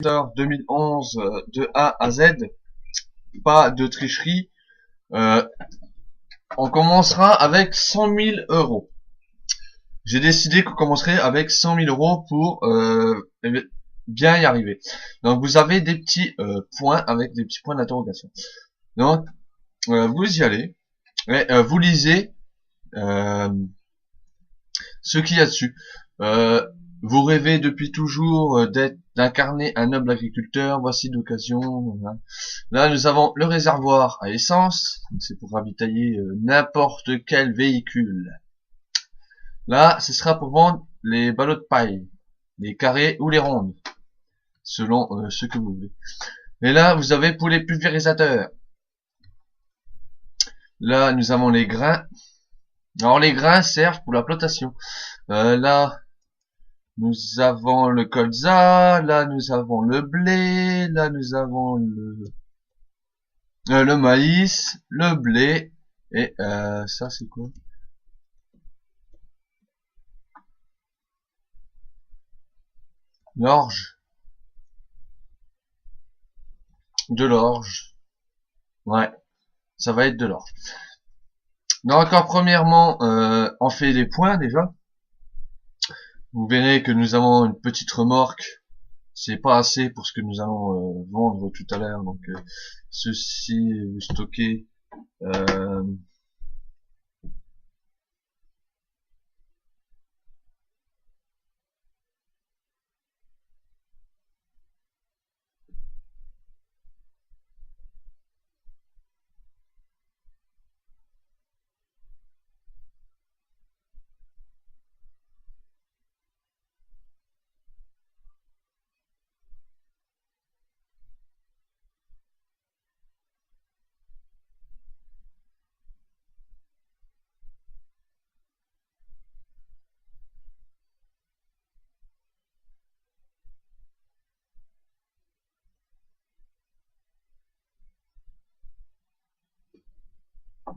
2011 de A à Z, pas de tricherie. On commencera avec 100 000 euros. J'ai décidé qu'on commencerait avec 100 000 euros pour bien y arriver. Donc vous avez des petits points avec des petits points d'interrogation. Donc vous y allez et vous lisez ce qu'il y a dessus. Vous rêvez depuis toujours d'incarner un noble agriculteur. Voici l'occasion. Là, nous avons le réservoir à essence. C'est pour ravitailler n'importe quel véhicule. Là, ce sera pour vendre les ballots de paille, les carrés ou les rondes, selon ce que vous voulez. Et là, vous avez pour les pulvérisateurs. Là, nous avons les grains. Alors, les grains servent pour la plantation. Là, nous avons le colza. Là, nous avons le blé. Là, nous avons le maïs, le blé. Et ça, c'est quoi? L'orge. De l'orge. Ouais, ça va être de l'orge. Donc, encore premièrement, on fait des points déjà. Vous verrez que nous avons une petite remorque. C'est pas assez pour ce que nous allons vendre tout à l'heure. Donc, ceci, vous stockez.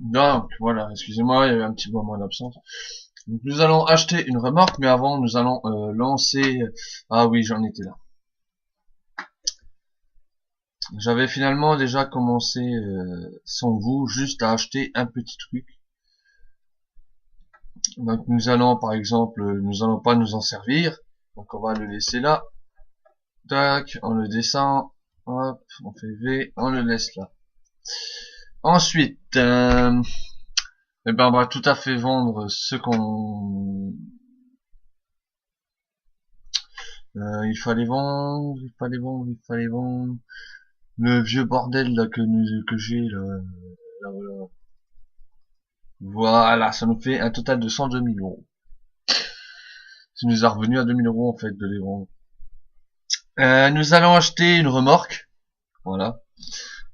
Donc, voilà, excusez-moi, il y avait un petit moment d'absence. Donc, nous allons acheter une remorque, mais avant, nous allons lancer... Ah oui, j'en étais là. J'avais finalement déjà commencé, sans vous, juste à acheter un petit truc. Donc, nous allons, par exemple, nous allons pas nous en servir. Donc, on va le laisser là. Tac, on le descend. Hop, on fait V, on le laisse là. Ensuite, eh ben, on va tout à fait vendre ce qu'on... il fallait vendre. Le vieux bordel là que j'ai là, voilà. Voilà, ça nous fait un total de 102 000 euros. Ça nous a revenu à 2 000 euros en fait de les vendre. Nous allons acheter une remorque. Voilà.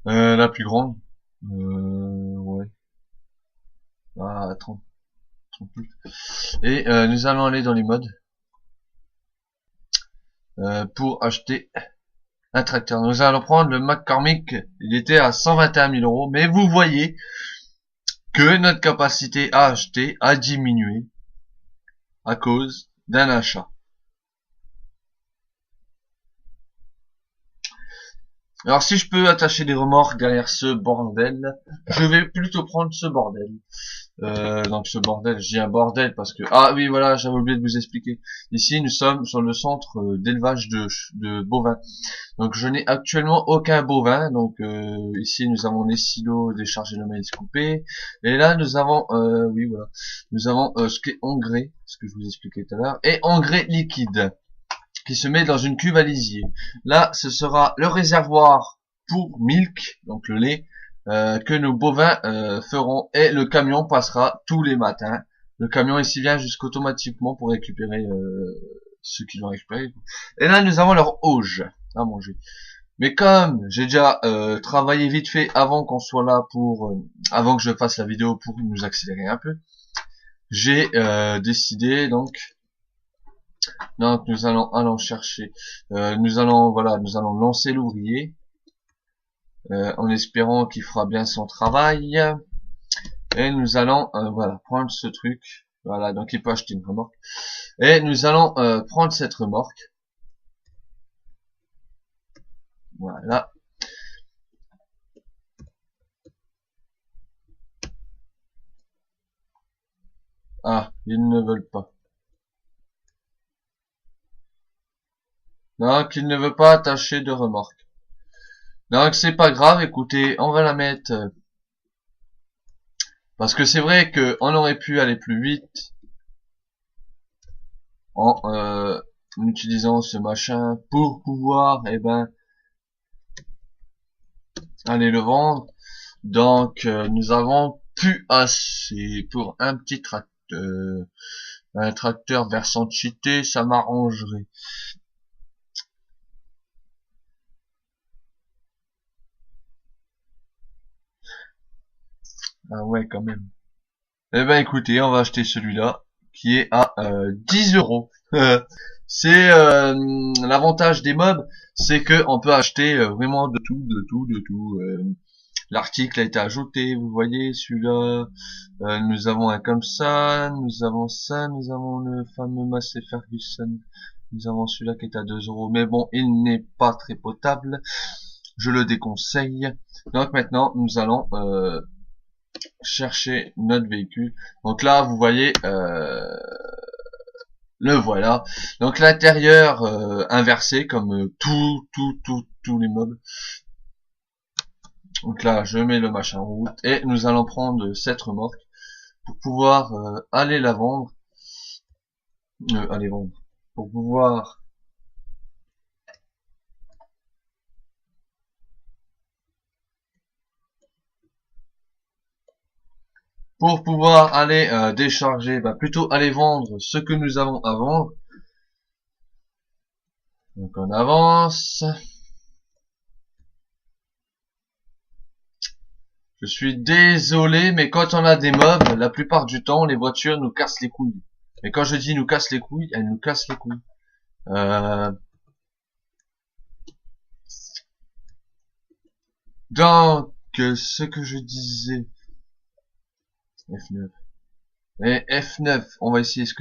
La plus grande. Ouais. Ah, 38. Et nous allons aller dans les modes. Pour acheter un tracteur. Nous allons prendre le McCormick. Il était à 121 000 euros. Mais vous voyez que notre capacité à acheter a diminué à cause d'un achat. Alors si je peux attacher des remorques derrière ce bordel, je vais plutôt prendre ce bordel. Donc ce bordel, je dis un bordel parce que... Ah oui voilà, j'avais oublié de vous expliquer. Ici nous sommes sur le centre d'élevage de bovins. Donc je n'ai actuellement aucun bovin. Donc ici nous avons les silos, décharger le maïs coupé. Et là nous avons... oui voilà. Nous avons ce qui est engrais, ce que je vous expliquais tout à l'heure. Et engrais liquide qui se met dans une cuve à lisier. Là, ce sera le réservoir pour milk, donc le lait, que nos bovins feront, et le camion passera tous les matins. Le camion ici vient jusqu'automatiquement pour récupérer ce qu'ils ont récupéré. Et là, nous avons leur auge à manger. Mais comme j'ai déjà travaillé vite fait avant qu'on soit là pour, avant que je fasse la vidéo pour nous accélérer un peu, j'ai décidé donc nous allons chercher, nous allons lancer l'ouvrier, en espérant qu'il fera bien son travail, et nous allons prendre ce truc, voilà, donc il peut acheter une remorque, et nous allons prendre cette remorque, Voilà. Ah, ils ne veulent pas. Donc, il ne veut pas attacher de remorque. Donc, c'est pas grave, écoutez, on va la mettre... parce que c'est vrai que on aurait pu aller plus vite en utilisant ce machin pour pouvoir, eh ben, aller le vendre. Donc, nous avons plus assez pour un petit tracteur. Un tracteur versant cheaté, ça m'arrangerait. Ah ouais, quand même. Eh ben écoutez, on va acheter celui-là qui est à 10 euros. C'est l'avantage des mobs, c'est que on peut acheter vraiment de tout, de tout, de tout. L'article a été ajouté, vous voyez celui-là. Nous avons un comme ça, nous avons ça, nous avons le fameux Massey Ferguson. Nous avons celui-là qui est à 2 euros, mais bon, il n'est pas très potable. Je le déconseille. Donc maintenant, nous allons chercher notre véhicule. Donc là, vous voyez, le voilà. Donc l'intérieur inversé comme tous les mobs. Donc là, je mets le machin en route et nous allons prendre cette remorque pour pouvoir aller la vendre. Aller vendre. Pour pouvoir aller décharger, bah plutôt aller vendre ce que nous avons à vendre. Donc on avance. Je suis désolé, mais quand on a des mobs, la plupart du temps, les voitures nous cassent les couilles. Et quand je dis nous cassent les couilles, elles nous cassent les couilles. Donc, ce que je disais, F9. Et F9, on va essayer ce que